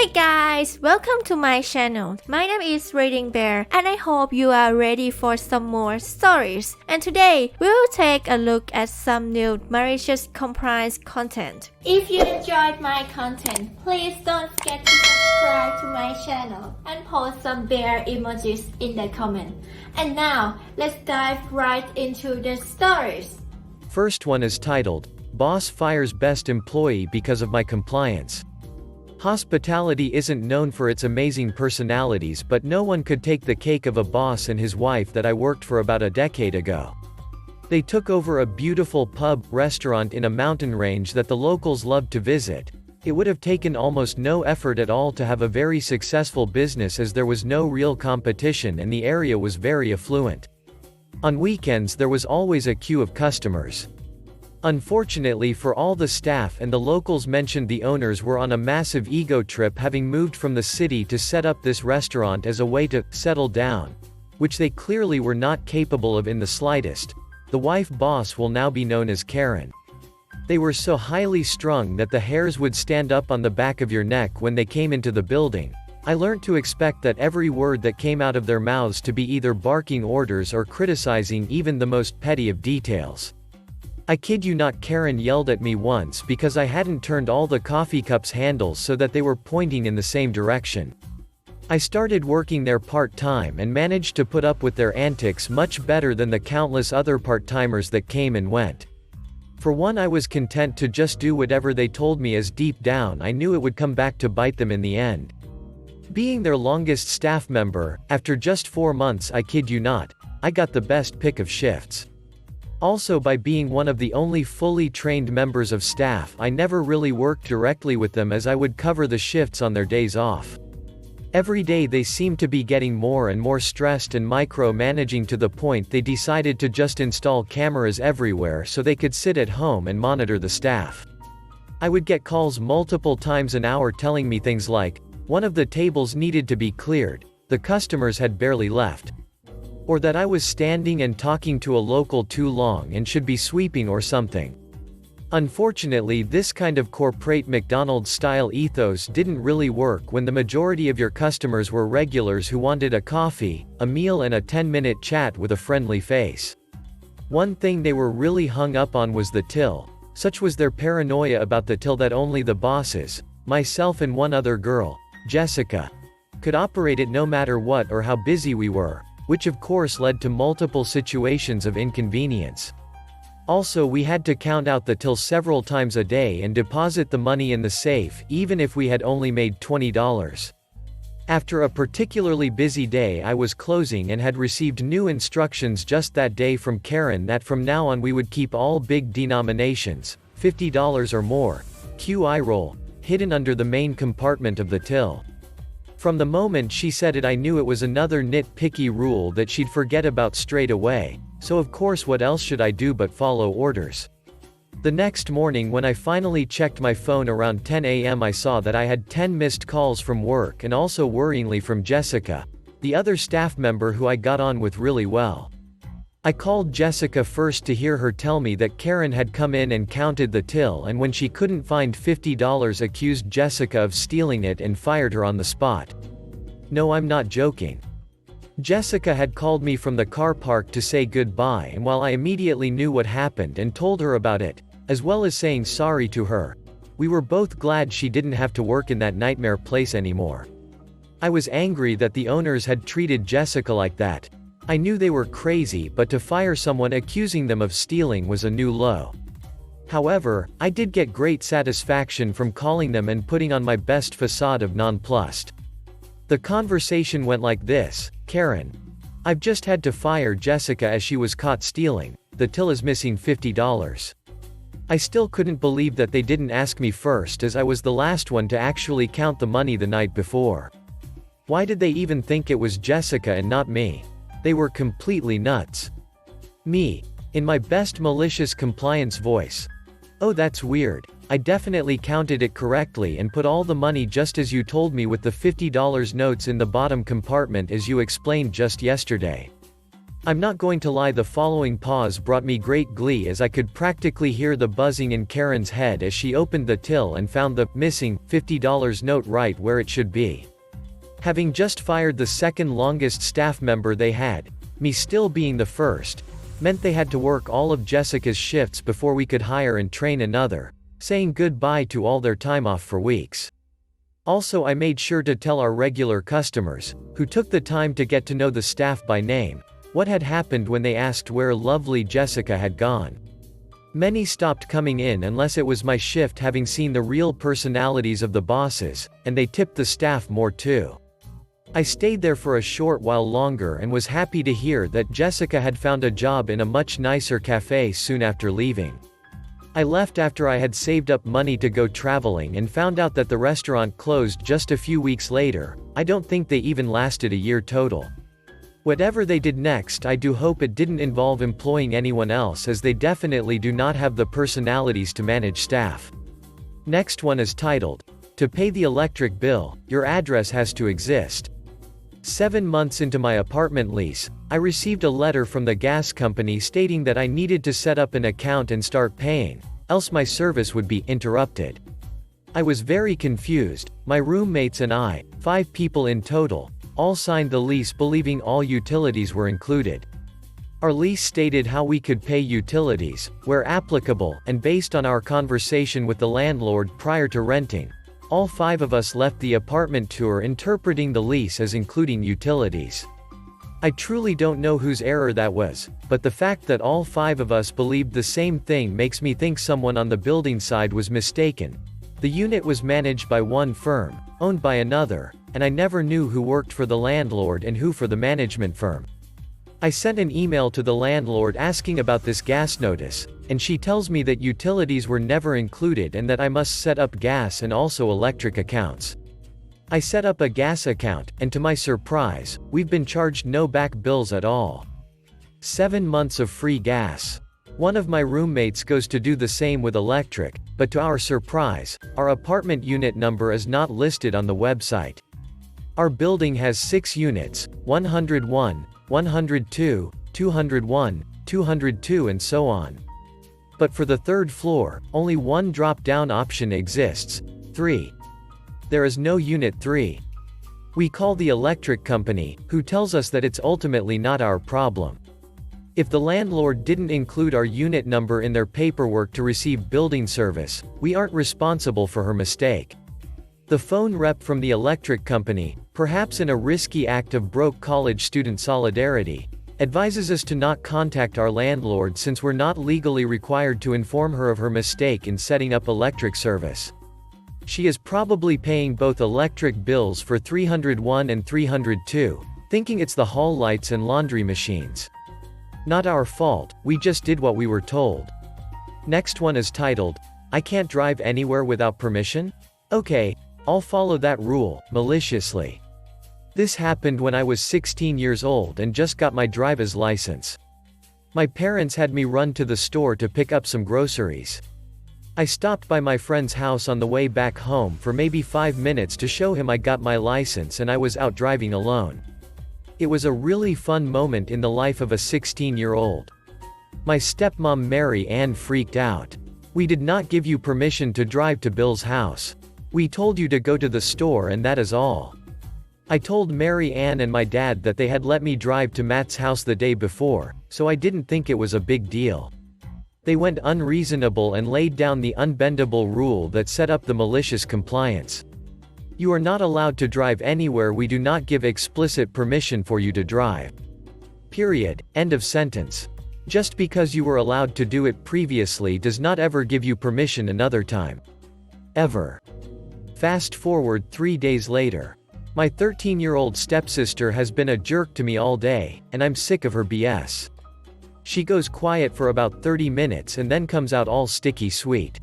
Hey guys, welcome to my channel. My name is ReadingBear and I hope you are ready for some more stories. And today, we'll take a look at some new malicious compliance content. If you enjoyed my content, please don't forget to subscribe to my channel and post some bear emojis in the comment. And now, let's dive right into the stories. First one is titled, Boss Fires Best Employee Because of My Compliance. Hospitality isn't known for its amazing personalities, but no one could take the cake of a boss and his wife that I worked for about a decade ago. They took over a beautiful pub restaurant in a mountain range that the locals loved to visit. It would have taken almost no effort at all to have a very successful business, as there was no real competition and the area was very affluent. On weekends there was always a queue of customers. Unfortunately for all the staff and the locals mentioned, the owners were on a massive ego trip, having moved from the city to set up this restaurant as a way to settle down, which they clearly were not capable of in the slightest. The wife boss will now be known as Karen. They were so highly strung that the hairs would stand up on the back of your neck when they came into the building. I learned to expect that every word that came out of their mouths to be either barking orders or criticizing even the most petty of details. I kid you not, Karen yelled at me once because I hadn't turned all the coffee cups handles so that they were pointing in the same direction. I started working there part-time and managed to put up with their antics much better than the countless other part-timers that came and went. For one, I was content to just do whatever they told me, as deep down I knew it would come back to bite them in the end. Being their longest staff member, after just 4 months, I kid you not, I got the best pick of shifts. Also, by being one of the only fully trained members of staff, I never really worked directly with them, as I would cover the shifts on their days off. Every day they seemed to be getting more and more stressed and micromanaging, to the point they decided to just install cameras everywhere so they could sit at home and monitor the staff. I would get calls multiple times an hour telling me things like, one of the tables needed to be cleared, the customers had barely left. Or that I was standing and talking to a local too long and should be sweeping or something. Unfortunately, this kind of corporate McDonald's-style ethos didn't really work when the majority of your customers were regulars who wanted a coffee, a meal and a 10-minute chat with a friendly face. One thing they were really hung up on was the till. Such was their paranoia about the till that only the bosses, myself and one other girl, Jessica, could operate it no matter what or how busy we were, which of course led to multiple situations of inconvenience. Also, we had to count out the till several times a day and deposit the money in the safe, even if we had only made $20. After a particularly busy day, I was closing and had received new instructions just that day from Karen that from now on we would keep all big denominations, $50 or more, QI roll, hidden under the main compartment of the till. From the moment she said it, I knew it was another nitpicky rule that she'd forget about straight away, so of course what else should I do but follow orders. The next morning when I finally checked my phone around 10 a.m. I saw that I had 10 missed calls from work, and also worryingly from Jessica, the other staff member who I got on with really well. I called Jessica first to hear her tell me that Karen had come in and counted the till, and when she couldn't find $50 accused Jessica of stealing it and fired her on the spot. No, I'm not joking. Jessica had called me from the car park to say goodbye, and while I immediately knew what happened and told her about it, as well as saying sorry to her, we were both glad she didn't have to work in that nightmare place anymore. I was angry that the owners had treated Jessica like that. I knew they were crazy, but to fire someone accusing them of stealing was a new low. However, I did get great satisfaction from calling them and putting on my best facade of nonplussed. The conversation went like this: Karen, I've just had to fire Jessica as she was caught stealing. The till is missing $50. I still couldn't believe that they didn't ask me first, as I was the last one to actually count the money the night before. Why did they even think it was Jessica and not me? They were completely nuts. Me, in my best malicious compliance voice. Oh, that's weird. I definitely counted it correctly and put all the money just as you told me, with the $50 notes in the bottom compartment as you explained just yesterday. I'm not going to lie, the following pause brought me great glee as I could practically hear the buzzing in Karen's head as she opened the till and found the missing $50 note right where it should be. Having just fired the second longest staff member they had, me still being the first, meant they had to work all of Jessica's shifts before we could hire and train another, saying goodbye to all their time off for weeks. Also, I made sure to tell our regular customers, who took the time to get to know the staff by name, what had happened when they asked where lovely Jessica had gone. Many stopped coming in unless it was my shift, having seen the real personalities of the bosses, and they tipped the staff more too. I stayed there for a short while longer and was happy to hear that Jessica had found a job in a much nicer cafe soon after leaving. I left after I had saved up money to go traveling and found out that the restaurant closed just a few weeks later. I don't think they even lasted a year total. Whatever they did next, I do hope it didn't involve employing anyone else, as they definitely do not have the personalities to manage staff. Next one is titled, "To pay the electric bill, your address has to exist." 7 months into my apartment lease, I received a letter from the gas company stating that I needed to set up an account and start paying, else my service would be interrupted. I was very confused. My roommates and I, 5 people in total, all signed the lease believing all utilities were included. Our lease stated how we could pay utilities, where applicable, and based on our conversation with the landlord prior to renting, all 5 of us left the apartment tour interpreting the lease as including utilities. I truly don't know whose error that was, but the fact that all 5 of us believed the same thing makes me think someone on the building side was mistaken. The unit was managed by one firm, owned by another, and I never knew who worked for the landlord and who for the management firm. I sent an email to the landlord asking about this gas notice, and she tells me that utilities were never included and that I must set up gas and also electric accounts. I set up a gas account, and to my surprise, we've been charged no back bills at all. 7 months of free gas. One of my roommates goes to do the same with electric, but to our surprise, our apartment unit number is not listed on the website. Our building has 6 units, 101, 102, 201, 202 and so on. But for the 3rd floor, only one drop-down option exists, 3. There is no unit 3. We call the electric company, who tells us that it's ultimately not our problem. If the landlord didn't include our unit number in their paperwork to receive building service, we aren't responsible for her mistake. The phone rep from the electric company, perhaps in a risky act of broke college student solidarity, advises us to not contact our landlord since we're not legally required to inform her of her mistake in setting up electric service. She is probably paying both electric bills for 301 and 302, thinking it's the hall lights and laundry machines. Not our fault, we just did what we were told. Next one is titled, "I can't drive anywhere without permission?" Okay, I'll follow that rule, maliciously. This happened when I was 16 years old and just got my driver's license. My parents had me run to the store to pick up some groceries. I stopped by my friend's house on the way back home for maybe 5 minutes to show him I got my license and I was out driving alone. It was a really fun moment in the life of a 16-year-old. My stepmom Mary Ann freaked out. "We did not give you permission to drive to Bill's house. We told you to go to the store and that is all." I told Mary Ann and my dad that they had let me drive to Matt's house the day before, so I didn't think it was a big deal. They went unreasonable and laid down the unbendable rule that set up the malicious compliance. You are not allowed to drive anywhere we do not give explicit permission for you to drive. Period. End of sentence. Just because you were allowed to do it previously does not ever give you permission another time. Ever. Fast forward 3 days later. My 13-year-old stepsister has been a jerk to me all day, and I'm sick of her BS. She goes quiet for about 30 minutes and then comes out all sticky sweet.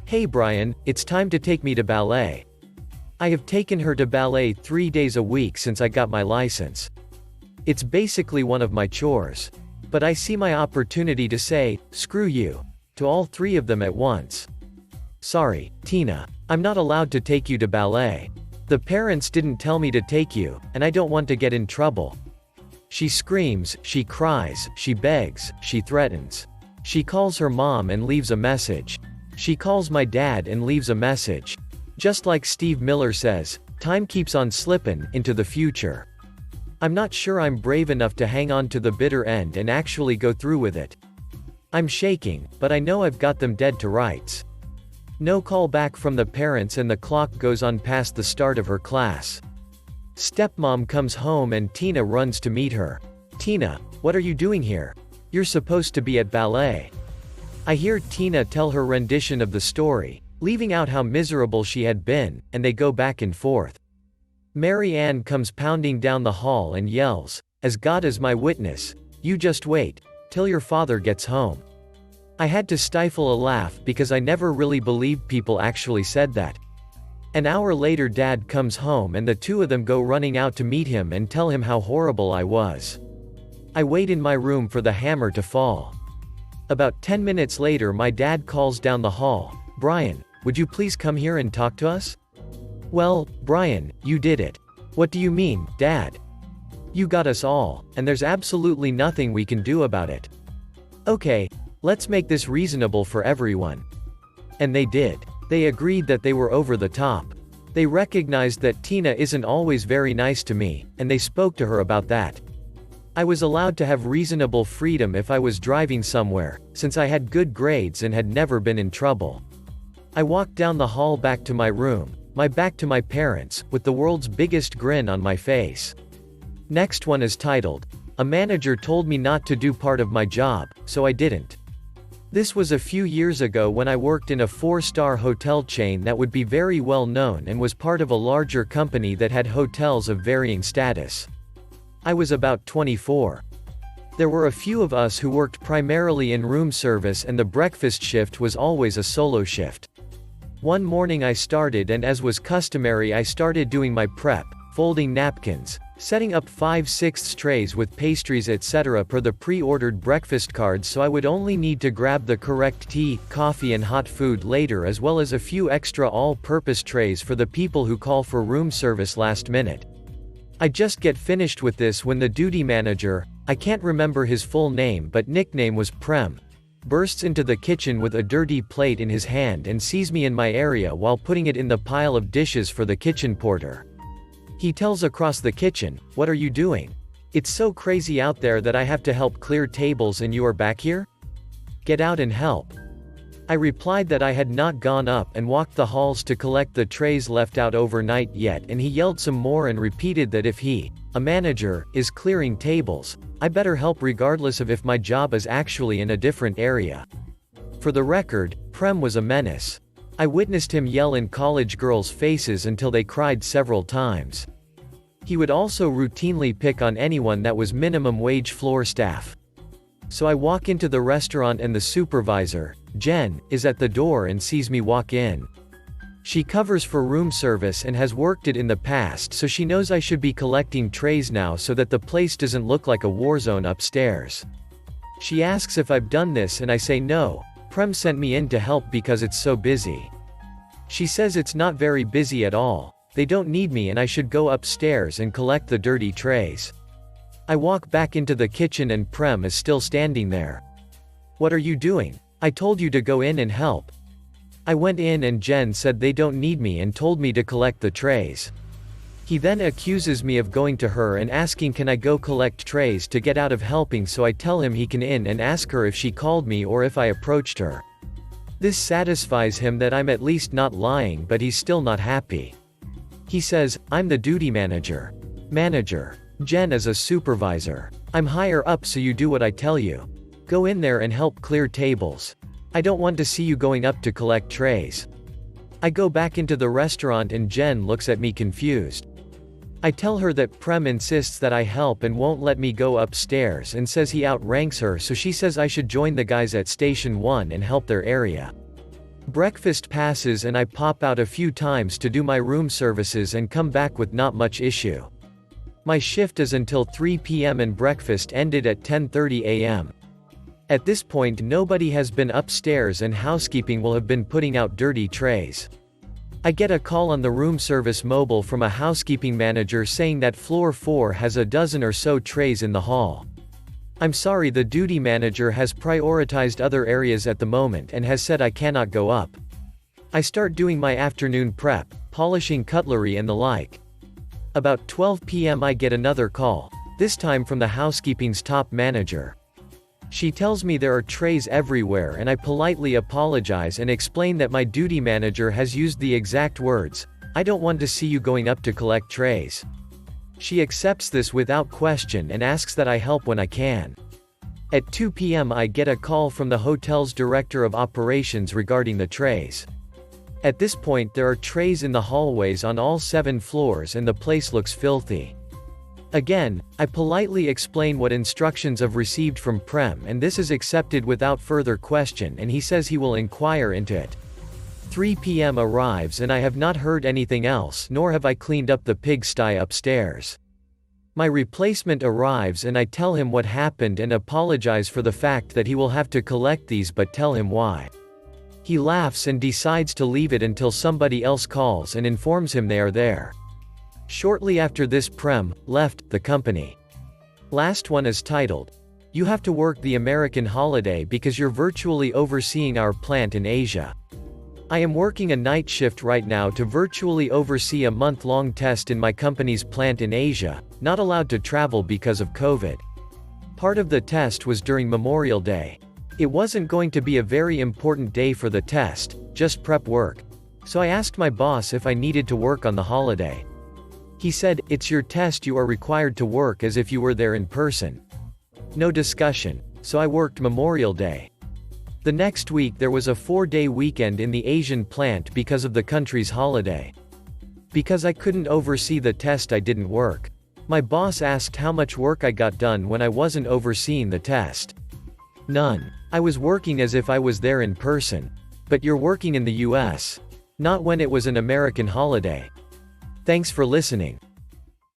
"Hey Brian, it's time to take me to ballet." I have taken her to ballet 3 days a week since I got my license. It's basically one of my chores. But I see my opportunity to say, "Screw you," to all 3 of them at once. "Sorry, Tina. I'm not allowed to take you to ballet. The parents didn't tell me to take you, and I don't want to get in trouble." She screams, she cries, she begs, she threatens. She calls her mom and leaves a message. She calls my dad and leaves a message. Just like Steve Miller says, time keeps on slippin' into the future. I'm not sure I'm brave enough to hang on to the bitter end and actually go through with it. I'm shaking, but I know I've got them dead to rights. No call back from the parents and the clock goes on past the start of her class. Stepmom comes home and Tina runs to meet her. Tina, what are you doing here? You're supposed to be at ballet. I hear Tina tell her rendition of the story, leaving out how miserable she had been, and they go back and forth. Mary Ann comes pounding down the hall and yells, "As God is my witness, you just wait till your father gets home." I had to stifle a laugh because I never really believed people actually said that. An hour later Dad comes home and the two of them go running out to meet him and tell him how horrible I was. I wait in my room for the hammer to fall. About 10 minutes later my dad calls down the hall, "Brian, would you please come here and talk to us?" "Well, Brian, you did it." "What do you mean, Dad?" "You got us all, and there's absolutely nothing we can do about it." "Okay, let's make this reasonable for everyone." And they did. They agreed that they were over the top. They recognized that Tina isn't always very nice to me, and they spoke to her about that. I was allowed to have reasonable freedom if I was driving somewhere, since I had good grades and had never been in trouble. I walked down the hall back to my room, my back to my parents, with the world's biggest grin on my face. Next one is titled, "A manager told me not to do part of my job, so I didn't." This was a few years ago when I worked in a 4-star hotel chain that would be very well known and was part of a larger company that had hotels of varying status. I was about 24. There were a few of us who worked primarily in room service and the breakfast shift was always a solo shift. One morning I started and as was customary I started doing my prep, folding napkins, setting up 5/6 trays with pastries etc. per the pre-ordered breakfast cards so I would only need to grab the correct tea, coffee and hot food later as well as a few extra all-purpose trays for the people who call for room service last minute. I just get finished with this when the duty manager, I can't remember his full name but nickname was Prem, bursts into the kitchen with a dirty plate in his hand and sees me in my area while putting it in the pile of dishes for the kitchen porter. He tells across the kitchen, "What are you doing? It's so crazy out there that I have to help clear tables and you are back here? Get out and help." I replied that I had not gone up and walked the halls to collect the trays left out overnight yet and he yelled some more and repeated that if he, a manager, is clearing tables, I better help regardless of if my job is actually in a different area. For the record, Prem was a menace. I witnessed him yell in college girls' faces until they cried several times. He would also routinely pick on anyone that was minimum wage floor staff. So I walk into the restaurant and the supervisor, Jen, is at the door and sees me walk in. She covers for room service and has worked it in the past so she knows I should be collecting trays now so that the place doesn't look like a war zone upstairs. She asks if I've done this and I say no, Prem sent me in to help because it's so busy. She says it's not very busy at all, they don't need me and I should go upstairs and collect the dirty trays. I walk back into the kitchen and Prem is still standing there. "What are you doing? I told you to go in and help." I went in and Jen said they don't need me and told me to collect the trays. He then accuses me of going to her and asking can I go collect trays to get out of helping so I tell him he can in and ask her if she called me or if I approached her. This satisfies him that I'm at least not lying but he's still not happy. He says, "I'm the duty manager." Manager. Jen is a supervisor. "I'm higher up so you do what I tell you. Go in there and help clear tables. I don't want to see you going up to collect trays." I go back into the restaurant and Jen looks at me confused. I tell her that Prem insists that I help and won't let me go upstairs and says he outranks her so she says I should join the guys at Station 1 and help their area. Breakfast passes and I pop out a few times to do my room services and come back with not much issue. My shift is until 3 p.m. and breakfast ended at 10:30 a.m. At this point nobody has been upstairs and housekeeping will have been putting out dirty trays. I get a call on the room service mobile from a housekeeping manager saying that floor 4 has a dozen or so trays in the hall. I'm sorry, the duty manager has prioritized other areas at the moment and has said I cannot go up. I start doing my afternoon prep, polishing cutlery and the like. About 12 p.m. I get another call, this time from the housekeeping's top manager. She tells me there are trays everywhere and I politely apologize and explain that my duty manager has used the exact words, "I don't want to see you going up to collect trays." She accepts this without question and asks that I help when I can. At 2 p.m. I get a call from the hotel's director of operations regarding the trays. At this point there are trays in the hallways on all 7 floors and the place looks filthy. Again, I politely explain what instructions I've received from Prem and this is accepted without further question and he says he will inquire into it. 3 p.m. arrives and I have not heard anything else, nor have I cleaned up the pigsty upstairs. My replacement arrives and I tell him what happened and apologize for the fact that he will have to collect these but tell him why. He laughs and decides to leave it until somebody else calls and informs him they are there. Shortly after this Prem left the company. Last one is titled, "You have to work the American holiday because you're virtually overseeing our plant in Asia." I am working a night shift right now to virtually oversee a month-long test in my company's plant in Asia, not allowed to travel because of COVID. Part of the test was during Memorial Day. It wasn't going to be a very important day for the test, just prep work. So I asked my boss if I needed to work on the holiday. He said, "It's your test, you are required to work as if you were there in person." No discussion, so I worked Memorial Day. The next week there was a 4-day weekend in the Asian plant because of the country's holiday. Because I couldn't oversee the test I didn't work. My boss asked how much work I got done when I wasn't overseeing the test. None. I was working as if I was there in person. But you're working in the US. Not when it was an American holiday. Thanks for listening.